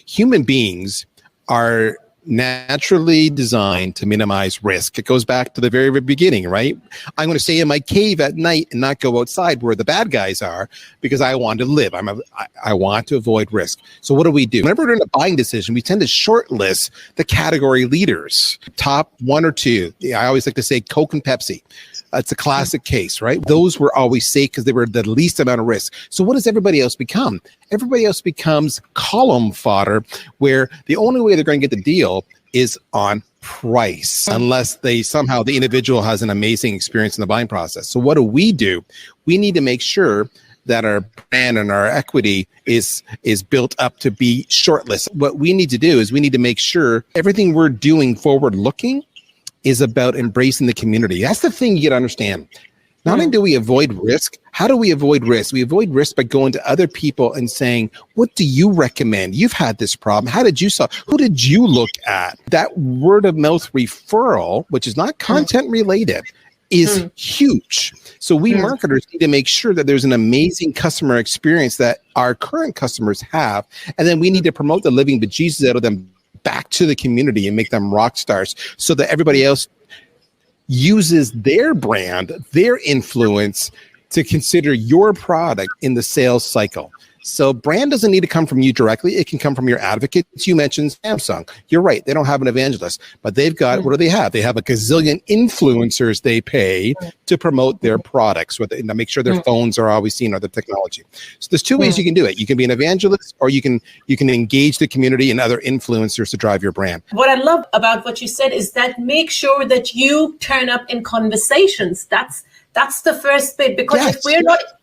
human beings are naturally designed to minimize risk. It goes back to the very, very beginning, right? I'm going to stay in my cave at night and not go outside where the bad guys are because I want to live. I want to avoid risk. So what do? Whenever we're in a buying decision, we tend to shortlist the category leaders, top one or two. I always like to say Coke and Pepsi. It's a classic case, right? Those were always safe because they were the least amount of risk. So what does everybody else become? Everybody else becomes column fodder, where the only way they're going to get the deal is on price, unless the individual has an amazing experience in the buying process. So what do? We need to make sure that our brand and our equity is built up to be shortlisted. What we need to do is we need to make sure everything we're doing forward-looking is about embracing the community. That's the thing you got to understand. Not only do we avoid risk, how do we avoid risk? We avoid risk by going to other people and saying, what do you recommend? You've had this problem. How did you solve? Who did you look at? That word of mouth referral, which is not content related, is huge. So we marketers need to make sure that there's an amazing customer experience that our current customers have. And then we need to promote the living bejesus out of them back to the community and make them rock stars so that everybody else uses their brand, their influence to consider your product in the sales cycle. So brand doesn't need to come from you directly. It can come from your advocates. You mentioned Samsung. You're right. They don't have an evangelist, but they've got, what do they have? They have a gazillion influencers they pay to promote their products, to make sure their phones are always seen or the technology. So there's two ways you can do it. You can be an evangelist, or you can engage the community and other influencers to drive your brand. What I love about what you said is that make sure that you turn up in conversations. That's the first bit, because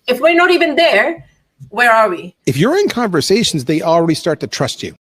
if we're not even there, where are we? If you're in conversations, they already start to trust you.